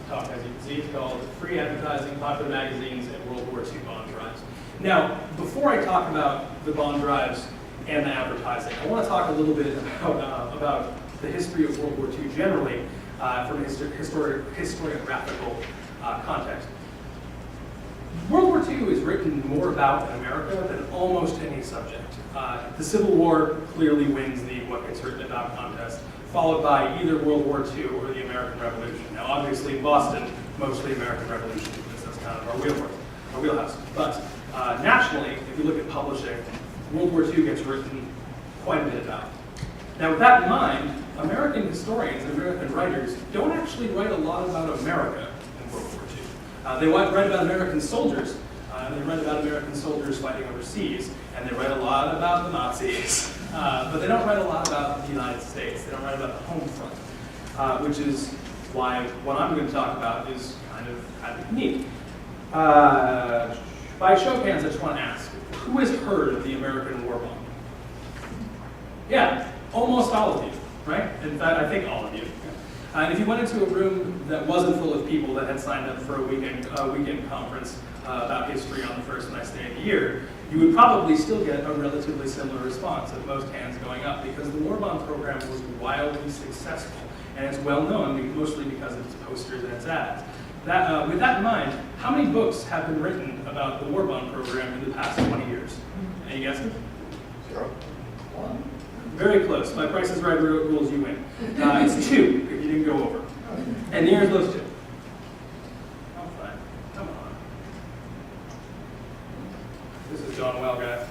talk, as you can see. It's called Free Advertising, Popular Magazines, and World War II Bond Drives. Now, before I talk about the bond drives and the advertising, I want to talk a little bit about the history of World War II generally from a historiographical context. World War II is written more about America than almost any subject. The Civil War clearly wins the what gets written about contest, followed by either World War II or the American Revolution. Now, obviously, in Boston, mostly American Revolution, because that's kind of our wheelhouse. But nationally, if you look at publishing, World War II gets written quite a bit about. Now, with that in mind, American historians and American writers don't actually write a lot about America in World War II. They write about American soldiers, they write about American soldiers fighting overseas, and they write a lot about the Nazis. But they don't write a lot about the United States. They don't write about the home front, which is why what I'm going to talk about is kind of neat. By show of hands, I just want to ask, who has heard of the American War Bond? Yeah, almost all of you, right? In fact, I think all of you. And if you went into a room that wasn't full of people that had signed up for a weekend conference about history on the first nice day of the year, you would probably still get a relatively similar response of most hands going up, because the war bond program was wildly successful, and it's well known mostly because of its posters and its ads. With that in mind, how many books have been written about the war bond program in the past 20 years? Any guesses? 0. 1. Very close. My Price is Right rules, you win. It's 2 if you didn't go over. And here's those 2. Oh, fine. Come on. This is John Well, guys.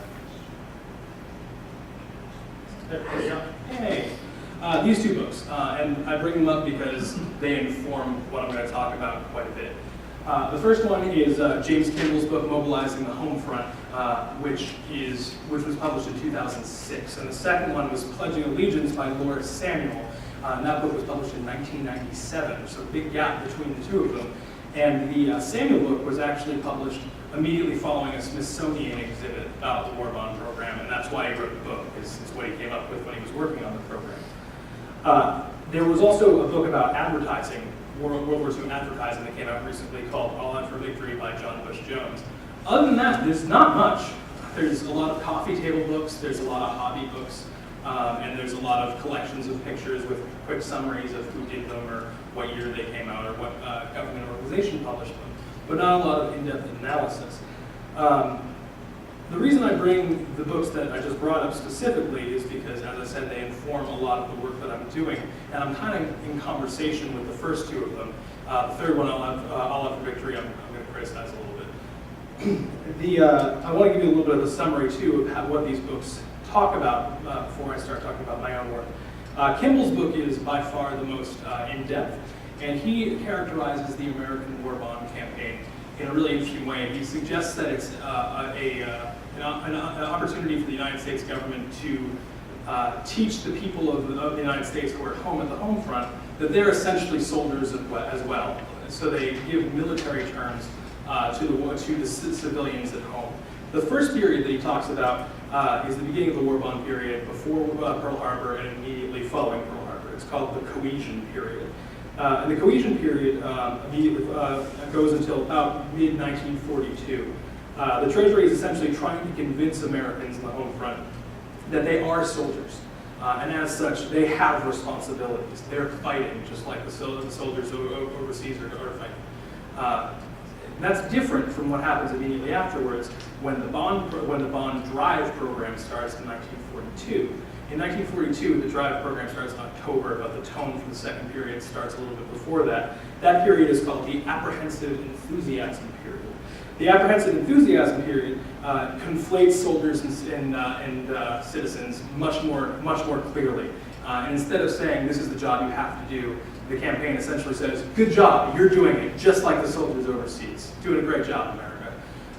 There we go. Hey. These 2 books, and I bring them up because they inform what I'm going to talk about quite a bit. The first one is James Kimball's book, Mobilizing the Home Front, which was published in 2006. And the second one was Pledging Allegiance by Laura Samuel. And that book was published in 1997, so a big gap between the 2 of them. And the Samuel book was actually published immediately following a Smithsonian exhibit about the war bond program, and that's why he wrote the book. It's what he came up with when he was working on the program. There was also a book about advertising, World War II advertising, that came out recently called All Out for Victory by John Bush Jones. Other than that, there's not much. There's a lot of coffee table books, there's a lot of hobby books, and there's a lot of collections of pictures with quick summaries of who did them or what year they came out or what government organization published them, but not a lot of in-depth analysis. The reason I bring the books that I just brought up specifically is because, as I said, they inform a lot of the work that I'm doing, and I'm kind of in conversation with the first 2 of them. The third one, All Out for Victory, I'm going to criticize a little bit. I want to give you a little bit of a summary, too, of what these books talk about before I start talking about my own work. Kimball's book is by far the most in-depth, and he characterizes the American war bond campaign in a really interesting way. He suggests that it's an opportunity for the United States government to teach the people of the United States who are at home at the home front that they're essentially soldiers as well. So they give military terms to the civilians at home. The first period that he talks about is the beginning of the war bond period before Pearl Harbor and immediately following Pearl Harbor. It's called the cohesion period. And the cohesion period immediately goes until about mid-1942. The Treasury is essentially trying to convince Americans in the home front that they are soldiers. And as such, they have responsibilities. They're fighting just like the soldiers overseas are fighting. That's different from what happens immediately afterwards when the bond drive program starts in 1942. In 1942, the drive program starts in October, but the tone for the second period starts a little bit before that. That period is called the apprehensive enthusiasm period. The apprehensive enthusiasm period conflates soldiers and citizens much more clearly. And instead of saying this is the job you have to do, the campaign essentially says, good job, you're doing it, just like the soldiers overseas. Doing a great job, America.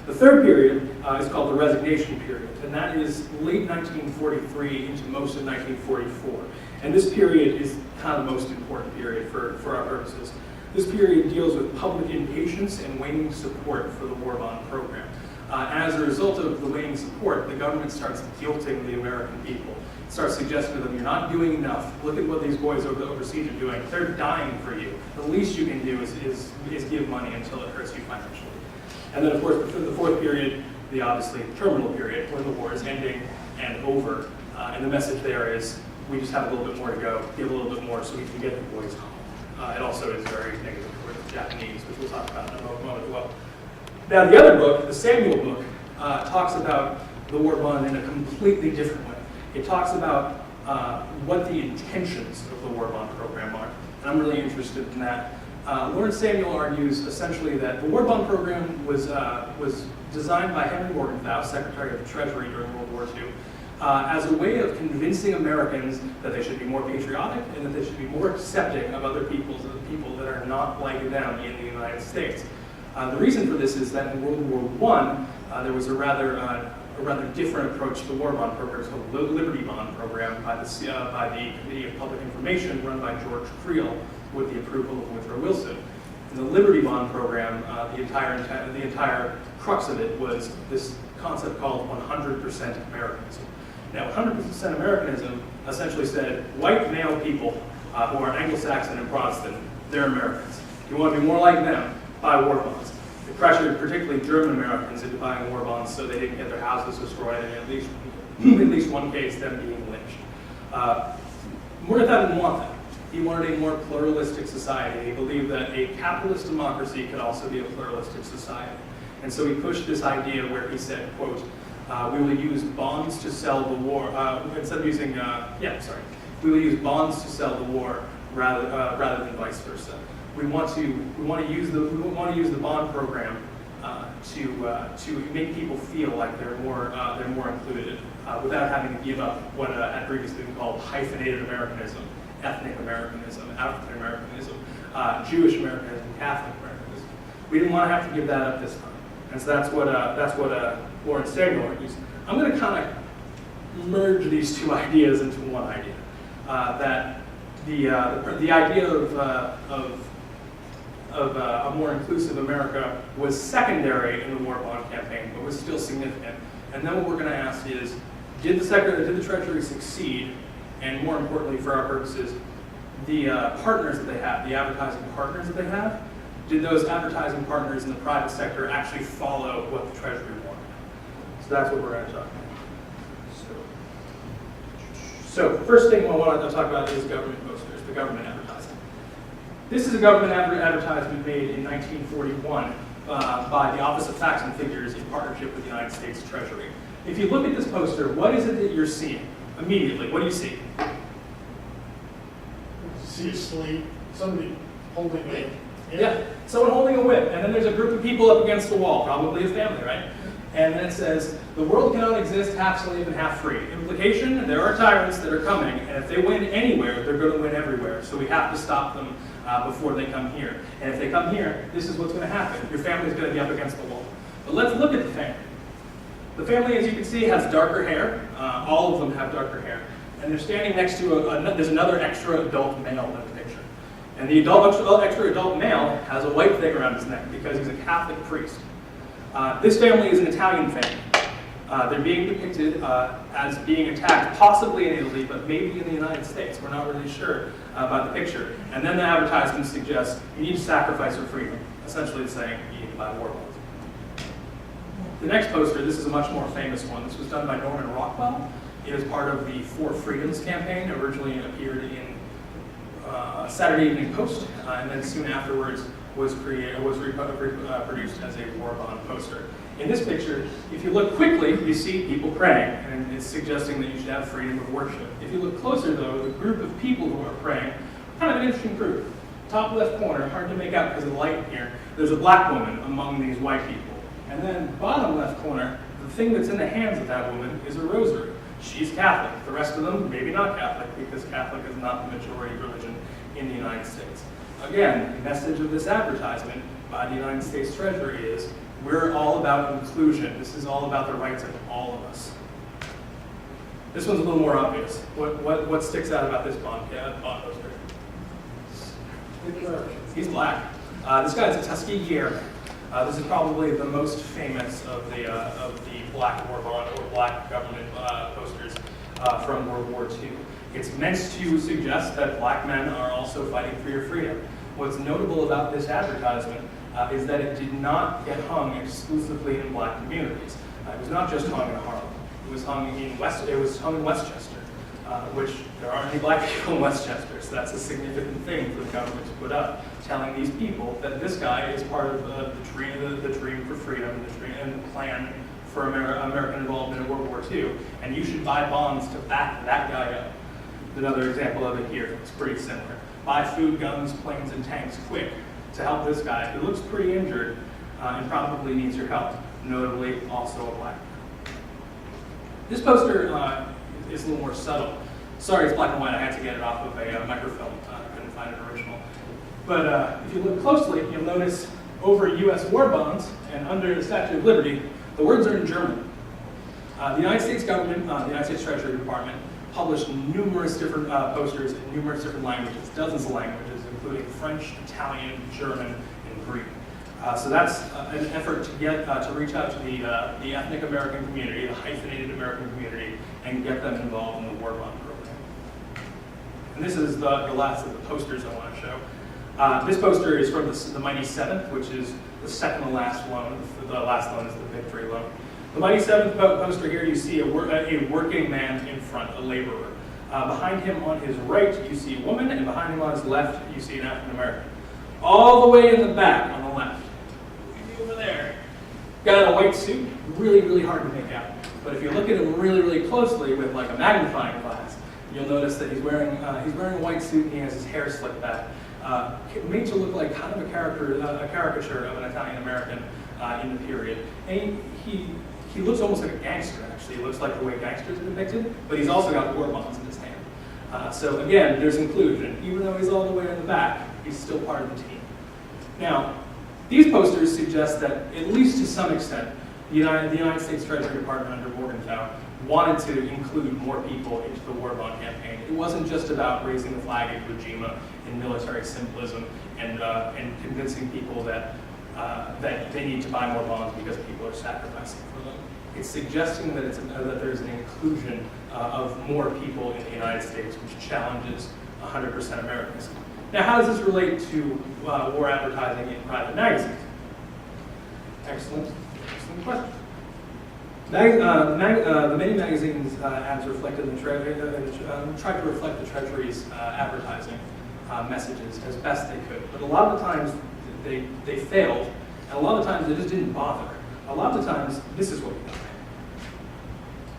The third period is called the resignation period, and that is late 1943 into most of 1944. And this period is kind of the most important period for our purposes. This period deals with public impatience and waning support for the war bond program. As a result of the waning support, the government starts guilting the American people. It starts suggesting to them, you're not doing enough. Look at what these boys overseas are doing. They're dying for you. The least you can do is give money until it hurts you financially. And then, of course, the fourth period, the obviously terminal period, when the war is ending and over. And the message there is, we just have a little bit more to go, give a little bit more so we can get the boys home. It also is very negative towards the Japanese, which we'll talk about in a moment as well. Now, the other book, the Samuel book, talks about the war bond in a completely different way. It talks about what the intentions of the war bond program are, and I'm really interested in that. Lawrence Samuel argues essentially that the war bond program was designed by Henry Morgenthau, Secretary of the Treasury during World War II, as a way of convincing Americans that they should be more patriotic and that they should be more accepting of other peoples, of the people that are not like them in the United States. The reason for this is that in World War I, there was a rather different approach to the war bond program. It's called the Liberty Bond Program by the Committee of Public Information run by George Creel with the approval of Woodrow Wilson. In the Liberty Bond Program, the entire crux of it was this concept called 100% Americanism. Now, 100% Americanism essentially said white male people who are Anglo-Saxon and Protestant, they're Americans. If you want to be more like them, buy war bonds. It pressured particularly German Americans into buying war bonds so they didn't get their houses destroyed, and at least one case, them being lynched. Morgenthau didn't want that. He wanted a more pluralistic society. He believed that a capitalist democracy could also be a pluralistic society. And so he pushed this idea where he said, quote, we will use bonds to sell the war, instead of using, we will use bonds to sell the war rather than vice versa. We want to use the bond program to make people feel like they're more included without having to give up what had previously been called hyphenated Americanism, ethnic Americanism, African Americanism, Jewish Americanism, Catholic Americanism. We didn't want to have to give that up this time, and so that's what Lawrence Samuel argues. I'm going to kind of merge these two ideas into one idea. That the idea of a more inclusive America was secondary in the war bond campaign, but was still significant. And then what we're going to ask is, did the Treasury succeed? And more importantly, for our purposes, the partners that they have, the advertising partners that they have, did those advertising partners in the private sector actually follow what the Treasury wanted? So that's what we're going to talk about. So first thing I want to talk about is government posters, the government advertising. This is a government advertisement made in 1941 by the Office of Facts and Figures in partnership with the United States Treasury. If you look at this poster, what is it that you're seeing immediately? What do you see? See somebody holding a Yeah, someone holding a whip, and then there's a group of people up against the wall, probably a family, right? And then it says, the world cannot exist half slave and half free. Implication, there are tyrants that are coming, and if they win anywhere, they're going to win everywhere. So we have to stop them before they come here. And if they come here, this is what's going to happen. Your family's going to be up against the wall. But let's look at the family. The family, as you can see, has darker hair. All of them have darker hair. And they're standing next to, there's another extra adult male in the picture. And the extra adult male has a white thing around his neck because he's a Catholic priest. This family is an Italian family. They're being depicted as being attacked, possibly in Italy, but maybe in the United States. We're not really sure about the picture. And then the advertisement suggests you need to sacrifice your freedom, essentially saying you need to buy war bonds. The next poster, this is a much more famous one. This was done by Norman Rockwell. It was part of the Four Freedoms campaign, originally appeared in Saturday Evening Post, and then soon afterwards was produced as a war bond poster. In this picture, if you look quickly, you see people praying, and it's suggesting that you should have freedom of worship. If you look closer, though, the group of people who are praying, kind of an interesting group. Top left corner, hard to make out because of the light here, there's a black woman among these white people. And then bottom left corner, the thing that's in the hands of that woman is a rosary. She's Catholic. The rest of them, maybe not Catholic, because Catholic is not the majority religion in the United States. Again, the message of this advertisement by the United States Treasury is, we're all about inclusion. This is all about the rights of all of us. This one's a little more obvious. What sticks out about this bond poster? He's black. This guy's a Tuskegee Airman. This is probably the most famous of the black war bond or black government posters from World War II. It's meant to suggest that black men are also fighting for your freedom. What's notable about this advertisement is that it did not get hung exclusively in black communities. It was not just hung in Harlem. It was hung in Westchester, which there aren't any black people in Westchester, so that's a significant thing for the government to put up, telling these people that this guy is part of the dream for freedom, and the plan for American involvement in World War II, and you should buy bonds to back that guy up. Another example of it here, it's pretty similar. Buy food, guns, planes, and tanks quick to help this guy who looks pretty injured and probably needs your help, notably also a black man. This poster is a little more subtle. Sorry, it's black and white. I had to get it off of a microfilm. I couldn't find an original. But if you look closely, you'll notice over U.S. war bonds and under the Statue of Liberty, the words are in German. The United States government, the United States Treasury Department, published numerous different posters in numerous different languages, dozens of languages, including French, Italian, German, and Greek. So that's an effort to get to reach out to the ethnic American community, the hyphenated American community, and get them involved in the war bond program. And this is the last of the posters I want to show. This poster is from the Mighty Seventh, which is the second to last loan. The last loan is the victory loan. The Mighty Seventh poster here, you see a working man in front, a laborer. Behind him on his right, you see a woman, and behind him on his left, you see an African American. All the way in the back on the left, over there, got a white suit, really, really hard to make out. But if you look at him really, really closely with like a magnifying glass, you'll notice that he's wearing a white suit and he has his hair slicked back, made to look like kind of a caricature of an Italian American in the period. And he looks almost like a gangster, actually. He looks like the way gangsters are depicted, but he's also got war bonds in his hand. So again, there's inclusion. Even though he's all the way in the back, he's still part of the team. Now, these posters suggest that, at least to some extent, the United States Treasury Department under Morgenthau wanted to include more people into the war bond campaign. It wasn't just about raising the flag at Iwo Jima in military symbolism and convincing people that they need to buy more bonds because people are sacrificing for them. It's suggesting that there's an inclusion of more people in the United States, which challenges 100% Americans. Now, how does this relate to war advertising in private magazines? Excellent question. The many magazines ads reflected in tried to reflect the Treasury's advertising messages as best they could, but a lot of the times they failed, and a lot of the times they just didn't bother. A lot of the times, this is what we got.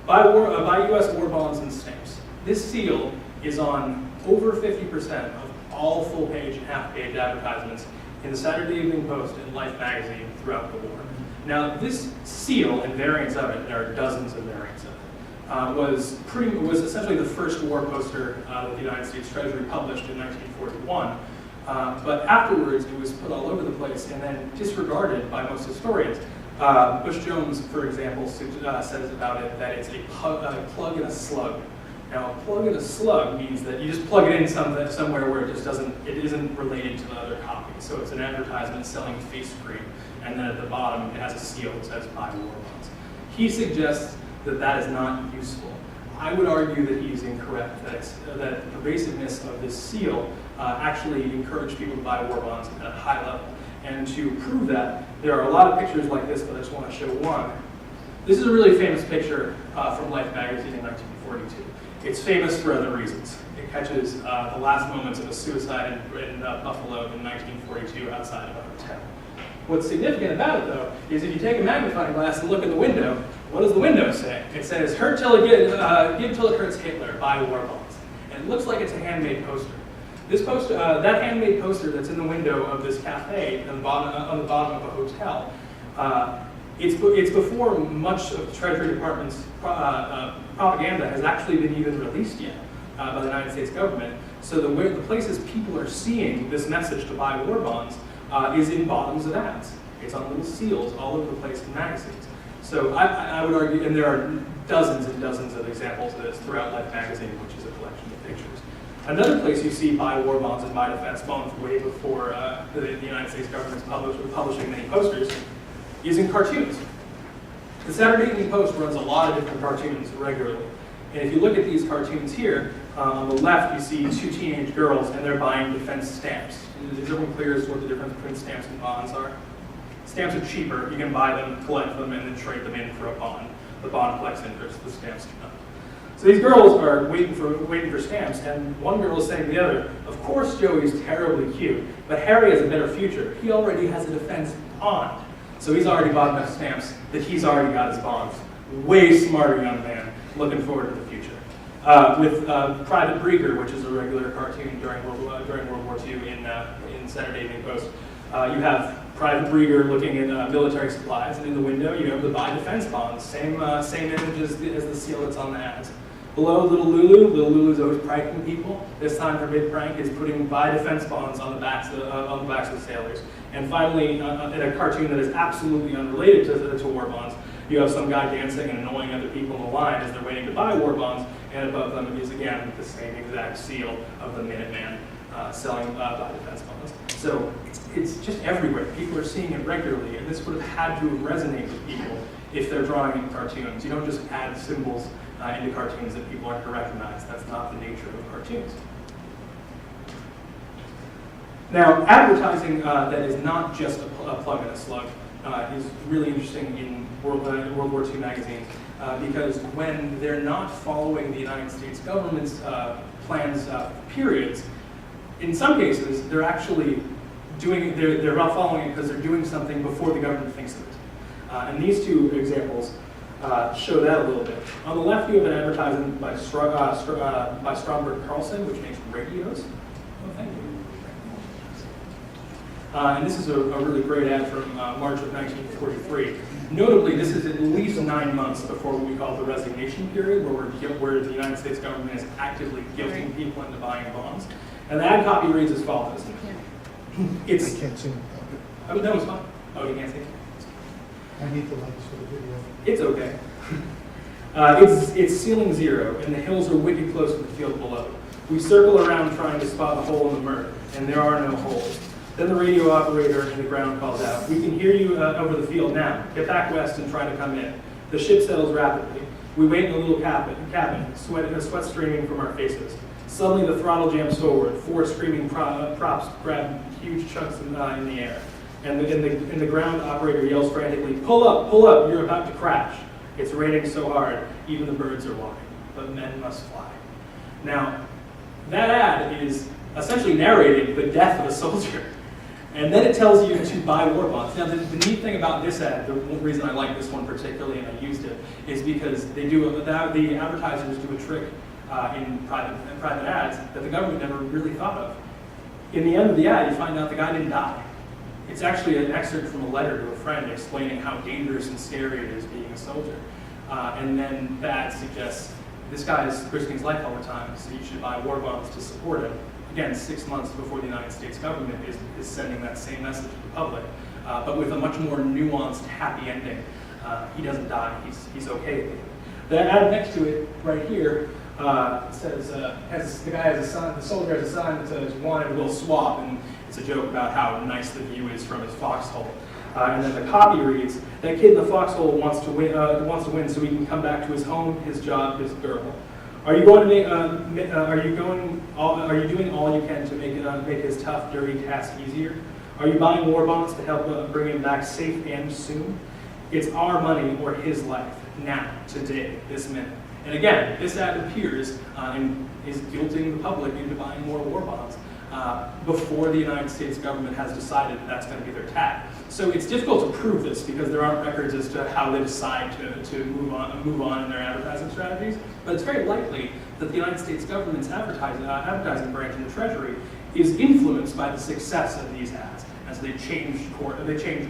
Buy U.S. war bonds and stamps. This seal is on over 50% of all full-page and half-page advertisements in the Saturday Evening Post and Life magazine throughout the war. Now, this seal and variants of it, there are dozens of variants of it, was essentially the first war poster that the United States Treasury published in 1941. But afterwards, it was put all over the place and then disregarded by most historians. Bush Jones, for example, says about it that it's a plug and a slug. Now, a plug and a slug means that you just plug it in somewhere where it isn't related to the other copy. So it's an advertisement selling face cream, and then at the bottom it has a seal that says buy war bonds. He suggests that that is not useful. I would argue that he is incorrect, that the pervasiveness of this seal actually encouraged people to buy war bonds at a high level. And to prove that, there are a lot of pictures like this, but I just want to show one. This is a really famous picture from Life magazine in 1942. It's famous for other reasons. It catches the last moments of a suicide in Buffalo in 1942 outside of a hotel. What's significant about it, though, is if you take a magnifying glass and look in the window, what does the window say? It says, give till it hurts Hitler, buy war bonds. And it looks like it's a handmade poster. This poster, that handmade poster that's in the window of this cafe on the bottom of a hotel, it's before much of the Treasury Department's propaganda has actually been even released yet by the United States government. So the places people are seeing this message to buy war bonds is in bottoms of ads. It's on little seals all over the place in magazines. So I would argue, and there are dozens and dozens of examples of this throughout Life magazine, which is a collection of pictures. Another place you see buy war bonds and buy defense bonds way before the United States government's publishing many posters is in cartoons. The Saturday Evening Post runs a lot of different cartoons regularly. And if you look at these cartoons here, on the left you see two teenage girls and they're buying defense stamps. Is everyone clear as to what the difference between stamps and bonds are? Stamps are cheaper. You can buy them, collect them, and then trade them in for a bond. The bond collects interest, the stamps do not. So these girls are waiting for stamps, and one girl is saying to the other, of course Joey's terribly cute, but Harry has a better future. He already has a defense bond. So he's already bought enough stamps that he's already got his bonds. Way smarter young man, looking forward to the future. With Private Brieger, which is a regular cartoon during World War II in Saturday Evening Post, you have Private Brieger looking at military supplies, and in the window you have the buy defense bonds, same image as the seal that's on the ads. Below, Little Lulu. Little Lulu's always pranking people. This time her big prank is putting buy defense bonds on the backs of the sailors. And finally, in a cartoon that is absolutely unrelated to war bonds, you have some guy dancing and annoying other people in the line as they're waiting to buy war bonds, and above them is again the same exact seal of the Minuteman selling buy defense bonds. So it's just everywhere. People are seeing it regularly, and this would have had to resonate with people if they're drawing in cartoons. You don't just add symbols into cartoons that people aren't to recognize. That's not the nature of cartoons. Now, advertising that is not just a plug and a slug is really interesting in World War II magazines because when they're not following the United States government's plans periods, in some cases they're actually they're not following it because they're doing something before the government thinks of it. And these two examples show that a little bit. On the left, you have an advertisement by Stromberg Carlson, which makes radios. Oh, thank you. And this is a really great ad from March of 1943. Notably, this is at least 9 months before what we call the resignation period, where the United States government is actively guilting people into buying bonds. And the ad copy reads as follows. I can't see it. Oh, no, it's fine. Oh, you can't see it? I need the lights for the video. It's okay. It's ceiling zero, and the hills are wicked close to the field below. We circle around trying to spot a hole in the murk, and there are no holes. Then the radio operator in the ground calls out, "We can hear you over the field now. Get back west and try to come in." The ship settles rapidly. We wait in a little cabin, sweat streaming from our faces. Suddenly the throttle jams forward. 4 screaming props grab huge chunks in the air. And the ground operator yells frantically, pull up, you're about to crash." It's raining so hard, even the birds are walking, but men must fly. Now, that ad is essentially narrating the death of a soldier. And then it tells you to buy war bonds. Now, the neat thing about this ad, the one reason I like this one particularly and I used it, is because the advertisers do a trick in private ads that the government never really thought of. In the end of the ad, you find out the guy didn't die. It's actually an excerpt from a letter to a friend explaining how dangerous and scary it is being a soldier. And then the ad suggests, this guy is risking his life all the time, so you should buy war bonds to support him. Again, 6 months before the United States government is sending that same message to the public, but with a much more nuanced, happy ending. He doesn't die, he's okay. The ad next to it, right here, says, the soldier has a sign that says, "Wanted, we'll swap," and it's a joke about how nice the view is from his foxhole. And then the copy reads, "That kid in the foxhole wants to win so he can come back to his home, his job, his girl. Are you doing all you can to make his tough, dirty task easier? Are you buying war bonds to help bring him back safe and soon? It's our money or his life, now, today, this minute." And again, this ad appears and is guilting the public into buying more war bonds before the United States government has decided that that's going to be their tack. So it's difficult to prove this because there aren't records as to how they decide to move on in their advertising strategies. But it's very likely that the United States government's advertising branch in the Treasury is influenced by the success of these ads, and so they change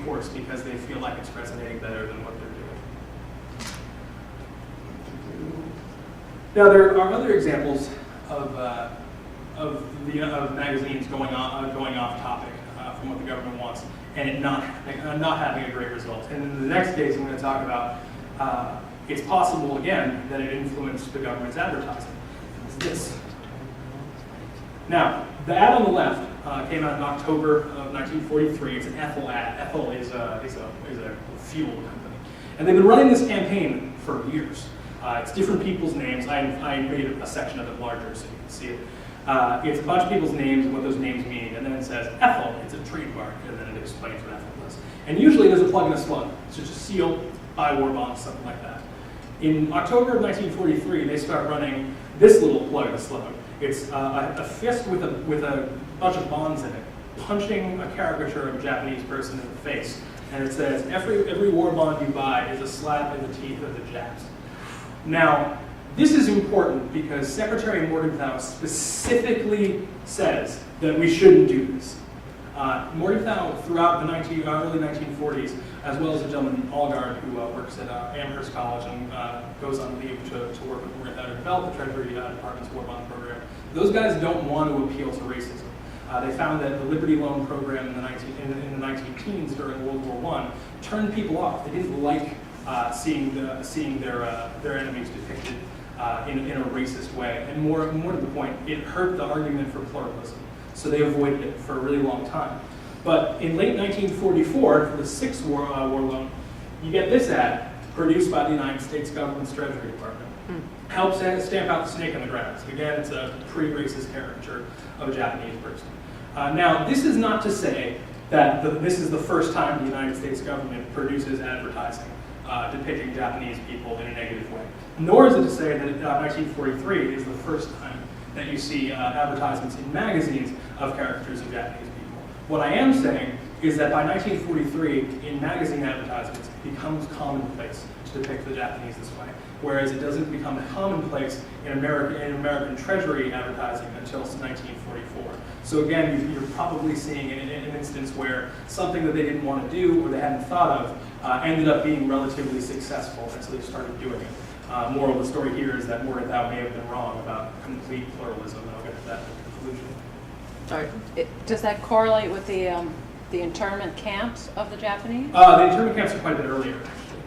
course because they feel like it's resonating better than what they're doing. Now there are other examples of magazines going off topic from what the government wants, and it not having a great result. And in the next case, I'm going to talk about it's possible again that it influenced the government's advertising. It's this. Now, the ad on the left came out in October of 1943. It's an ethyl ad. Ethyl is a fuel company. And they've been running this campaign for years. It's different people's names. I made a section of it larger so you can see it. It's a bunch of people's names and what those names mean, and then it says ethyl, it's a trademark, and then it explains what ethyl is. And usually there's a plug and a slug. It's just a seal, buy war bonds, something like that. In October of 1943, they start running this little plug and a slug. It's a fist with a bunch of bonds in it, punching a caricature of a Japanese person in the face. And it says, every war bond you buy is a slap in the teeth of the Japs. Now, this is important because Secretary Morgenthau specifically says that we shouldn't do this. Morgenthau, throughout the early 1940s, as well as a gentleman, Allgard, who works at Amherst College and goes on leave to work with Morgenthau to develop the Treasury Department's war bond program, those guys don't want to appeal to racism. They found that the Liberty Loan program in the 19-teens during World War I turned people off. They didn't like seeing their enemies depicted in a racist way. And more to the point, it hurt the argument for pluralism. So they avoided it for a really long time. But in late 1944, for the sixth war loan, you get this ad produced by the United States government's Treasury Department. Helps stamp out the snake in the grass. Again, it's a pre-racist caricature of a Japanese person. Now, this is not to say that this is the first time the United States government produces advertising depicting Japanese people in a negative way. Nor is it to say that 1943 is the first time that you see advertisements in magazines of caricatures of Japanese people. What I am saying is that by 1943, in magazine advertisements, it becomes commonplace to depict the Japanese this way, whereas it doesn't become commonplace in American Treasury advertising until 1944. So again, you're probably seeing an instance where something that they didn't want to do or they hadn't thought of ended up being relatively successful, and so they started doing it. Moral of the story here is that Morgenthau may have been wrong about complete pluralism, and I'll get to that conclusion. Sorry. Does that correlate with the internment camps of the Japanese? The internment camps are quite a bit earlier, actually.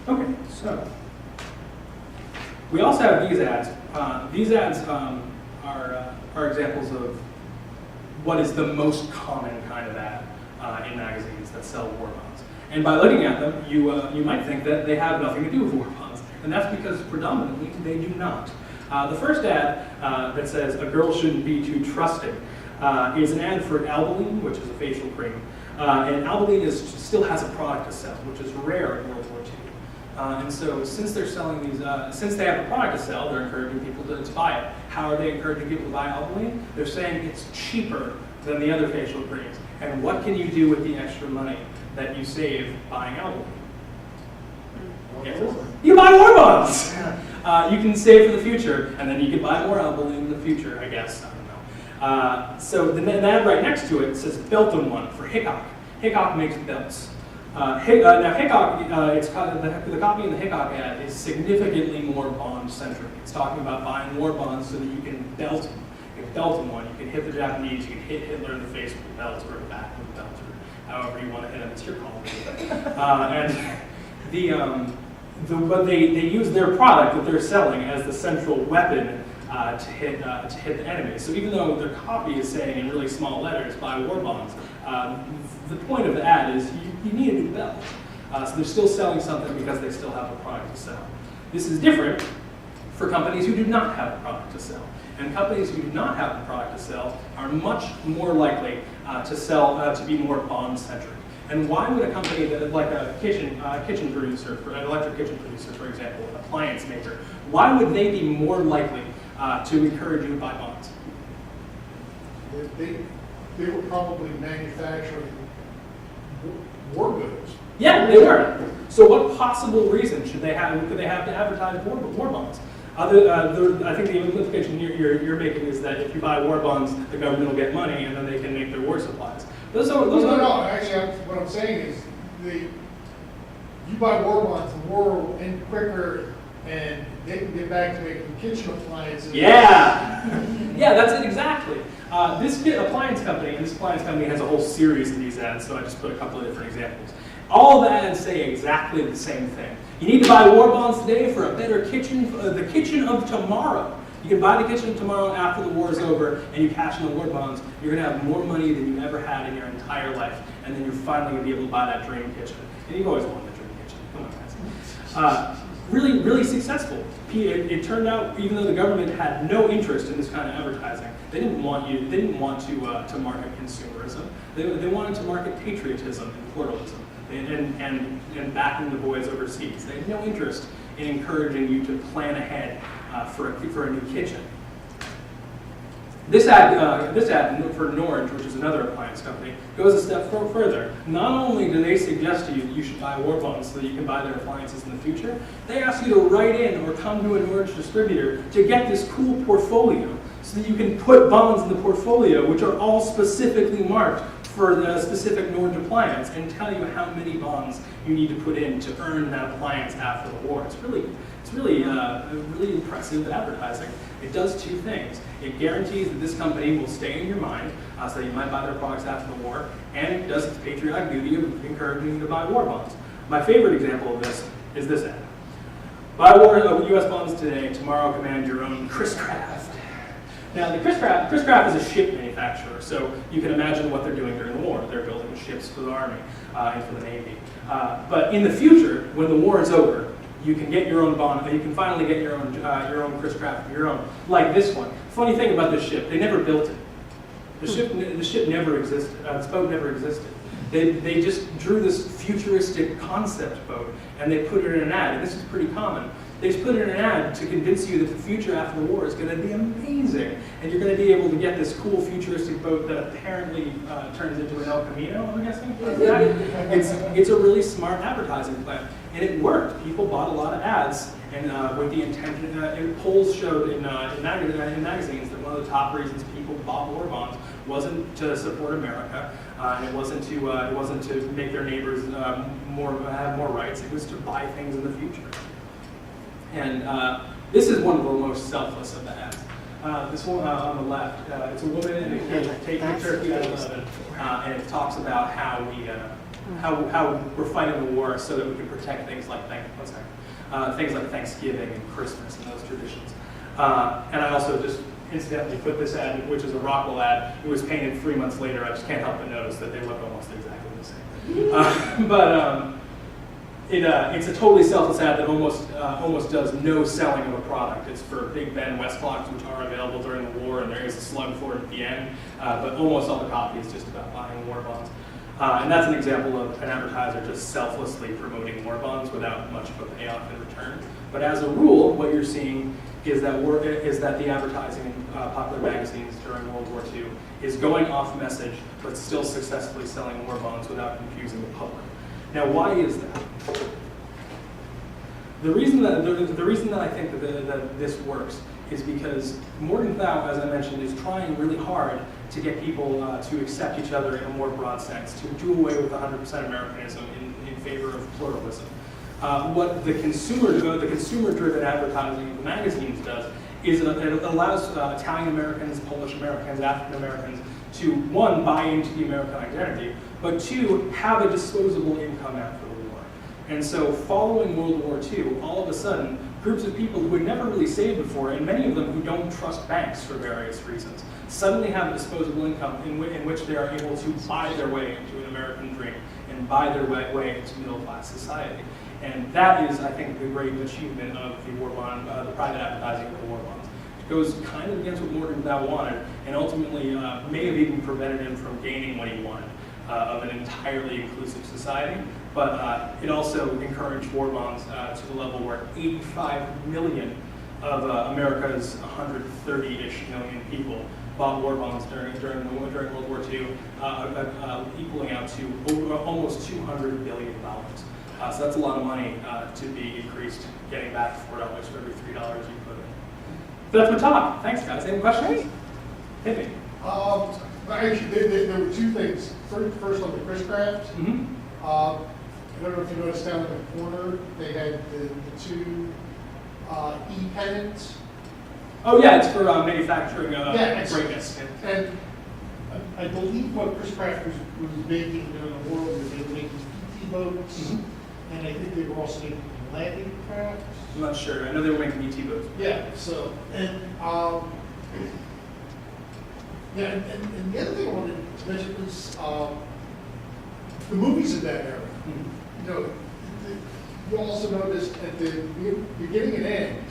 Okay, so we also have these ads. These ads are examples of what is the most common kind of ad in magazines that sell war bonds. And by looking at them, you might think that they have nothing to do with war bonds, and that's because predominantly they do not. The first ad that says a girl shouldn't be too trusting is an ad for Albolene, which is a facial cream. And Albolene still has a product to sell, which is rare in World War II. And so since they're selling these, since they have a product to sell, they're encouraging people to buy it. How are they encouraging people to buy Albolene? They're saying it's cheaper than the other facial creams. And what can you do with the extra money that you save buying Albolene? Yes. You buy war bonds! You can save for the future, and then you can buy more Albolene in the future, I guess. I don't know. So the ad right next to it says Belton one for Hickok. Hickok makes belts. Now Hickok, the copy in the Hickok ad is significantly more bond-centric. It's talking about buying war bonds so that you can belt them. You can belt them one. You can hit the Japanese. You can hit Hitler in the face with a belt or the back with a belt, or however you want to hit him. It's your call. But they use their product that they're selling as the central weapon to hit the enemy. So even though their copy is saying in really small letters, buy war bonds, the point of the ad is you need a new belt. So they're still selling something because they still have a product to sell. This is different for companies who do not have a product to sell. And companies who do not have a product to sell are much more likely to be more bond-centric. And why would a company that, like a kitchen producer, an electric kitchen producer, for example, an appliance maker, why would they be more likely to encourage you to buy bonds? They were probably manufacturing war goods. Yeah, they were. So what possible reason could they have to advertise war bonds? I think the implication you're making is that if you buy war bonds, the government will get money and then they can make their war supplies. No. Actually, what I'm saying is, you buy war bonds, the war will end quicker, and they can get back to making kitchen appliances. Yeah, yeah, that's it exactly. This appliance company has a whole series of these ads, so I just put a couple of different examples. All the ads say exactly the same thing. You need to buy war bonds today for a better kitchen, the kitchen of tomorrow. You can buy the kitchen tomorrow after the war is over, and you cash in the war bonds. You're going to have more money than you ever had in your entire life, and then you're finally going to be able to buy that dream kitchen. And you've always wanted a dream kitchen. Come on, guys. Really, really successful. It turned out, even though the government had no interest in this kind of advertising, they didn't want to market consumerism. They wanted to market patriotism and pluralism, and backing the boys overseas. They had no interest in encouraging you to plan ahead for a new kitchen. This ad for Norge, which is another appliance company, goes a step further. Not only do they suggest to you that you should buy war bonds so that you can buy their appliances in the future, they ask you to write in or come to a Norge distributor to get this cool portfolio so that you can put bonds in the portfolio which are all specifically marked for the specific Norge appliance and tell you how many bonds you need to put in to earn that appliance after the war. It's really impressive advertising. It does two things. It guarantees that this company will stay in your mind, so that you might buy their products after the war, and it does its patriotic duty of encouraging you to buy war bonds. My favorite example of this is this ad. Buy U.S. bonds today, tomorrow command your own Chris Craft. Now, Chris Craft is a ship manufacturer, so you can imagine what they're doing during the war. They're building ships for the Army and for the Navy. But in the future, when the war is over, you can get your own bond. You can finally get your own Chris Craft, your own, like this one. Funny thing about this ship, they never built it. The ship never existed. This boat never existed. They just drew this futuristic concept boat and they put it in an ad. And this is pretty common. They just put it in an ad to convince you that the future after the war is going to be amazing, and you're going to be able to get this cool futuristic boat that apparently turns into an El Camino, I'm guessing. It's a really smart advertising plan, and it worked. People bought a lot of ads, and with the intention, polls showed in magazines that one of the top reasons people bought war bonds wasn't to support America, and it wasn't to make their neighbors have more rights. It was to buy things in the future. And this is one of the most selfless of the ads. This one on the left, it's a woman in a cage taking a turkey out of the oven, and it talks about how we're fighting the war so that we can protect things like Thanksgiving and Christmas and those traditions. And I also just incidentally put this ad, which is a Rockwell ad. It was painted 3 months later. I just can't help but notice that they look almost exactly the same. It's a totally selfless ad that almost does no selling of a product. It's for Big Ben West clocks, which are available during the war, and there is a slug for it at the end. But almost all the copy is just about buying war bonds. And that's an example of an advertiser just selflessly promoting war bonds without much of a payoff in return. But as a rule, what you're seeing is that the advertising in popular magazines during World War II is going off message, but still successfully selling war bonds without confusing the public. Now, why is that? The reason that I think that this works is because Morgenthau, as I mentioned, is trying really hard to get people to accept each other in a more broad sense, to do away with 100% Americanism in favor of pluralism. What the consumer-driven advertising of the magazines does is it allows Italian Americans, Polish Americans, African Americans to, one, buy into the American identity, but two, have a disposable income after the war. And so following World War II, all of a sudden, groups of people who had never really saved before, and many of them who don't trust banks for various reasons, suddenly have a disposable income in which they are able to buy their way into an American dream and buy their way into middle-class society. And that is, I think, the great achievement of the war bond, the private advertising of the war bonds. It goes kind of against what Morgenthau wanted, and ultimately may have even prevented him from gaining what he wanted of an entirely inclusive society. But it also encouraged war bonds to the level where 85 million of America's 130-ish million people bought war bonds during World War II, equaling out to almost $200 billion. So that's a lot of money to be increased, getting back $4 for every $3 you put in. So that's my talk. Thanks, guys. Any questions? Hit me. Actually, there were two things. First on the Chris Craft. Mm-hmm. I don't know if you noticed down in the corner, they had the two e-pennants. Oh yeah, it's for manufacturing greatness. And I believe what Chris Craft was making during the war was they were making PT boats, and I think they were also making landing crafts. I'm not sure. I know they were making ET boats. Yeah, so, and, yeah, and the other thing I wanted to mention is, the movies in that era. You know, you also noticed at the beginning and end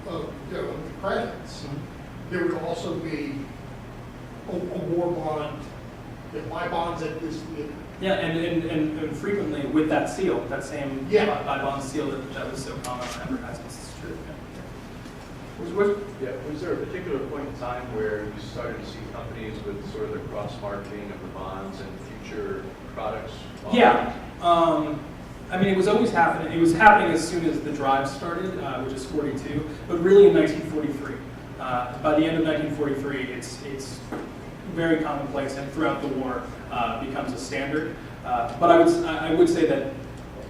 of, you know, the credits, there would also be a war bond, that my bond's at this, Yeah, and frequently with that seal, that same Yeah. buy bond seal that was so common on advertisements. It's true. Was there a particular point in time where you started to see companies with sort of the cross-marketing of the bonds and future products? Yeah. I mean, it was always happening. It was happening as soon as the drive started, which is 42, but really in 1943. By the end of 1943, it's very commonplace, and throughout the war becomes a standard. But I would say that,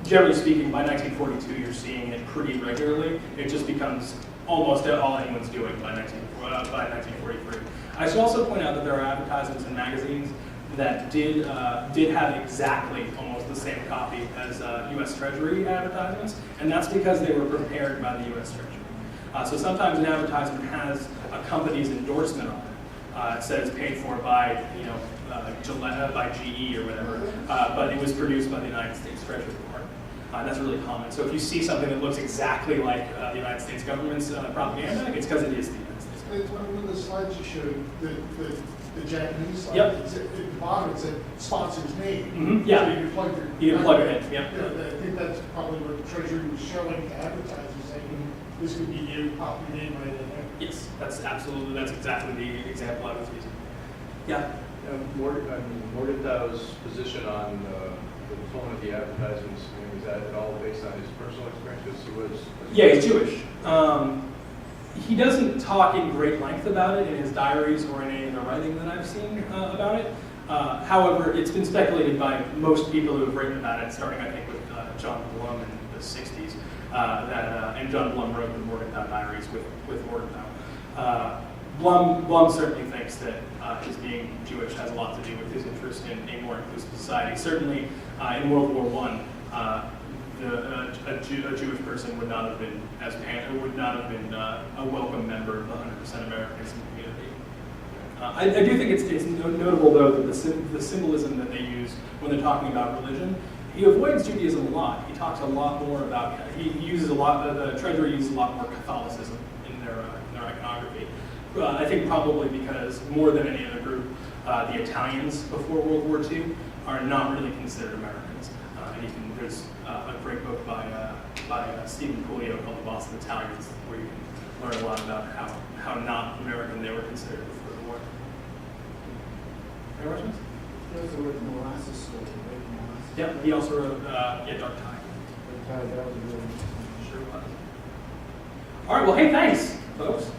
generally speaking, by 1942, you're seeing it pretty regularly. It just becomes almost all anyone's doing by 1943. I should also point out that there are advertisements in magazines that did have exactly almost the same copy as U.S. Treasury advertisements, and that's because they were prepared by the U.S. Treasury. So sometimes an advertisement has a company's endorsement on it. It says paid for by, you know, Gillette, by GE or whatever, but it was produced by the United States Treasury Department. That's really common. So if you see something that looks exactly like the United States government's propaganda, it's because it is the United States government. it's one of the slides you showed, the Japanese slide. Yep. At the bottom, it said sponsor's name. Mhm, yeah. So you can plug You can plug it in, yeah. I think that's probably what the Treasury was showing to advertisers, saying, this could be you, pop your name right in there. Yes, that's exactly the example I was using. Yeah. Morgenthau's position on the tone of the advertisements, is that at all based on his personal experience? Because he was... Yeah, he's Jewish. He doesn't talk in great length about it in his diaries or in any of the writing that I've seen about it. However, it's been speculated by most people who have written about it, starting I think with John Blum in the 60s, and John Blum wrote the Morgenthau diaries with Morgenthau. Blum certainly thinks that his being Jewish has a lot to do with his interest in a more inclusive society. Certainly, in World War I, a Jewish person would not have been a welcome member of the 100% Americans in the community. I do think it's notable though that the symbolism that they use when they're talking about religion, he avoids Judaism a lot. He talks a lot more about, he uses a lot, the Treasury uses a lot more Catholicism in their iconography. I think probably because more than any other group, the Italians before World War II are not really considered Americans. And there's a great book by Stephen Puleo called The Boss of Italians, where you can learn a lot about how not American they were considered before the war. Any questions? There's the word molasses, so molasses. Yep, he also wrote Dark Tide. That was really interesting. Sure was. All right, well, hey, thanks, folks.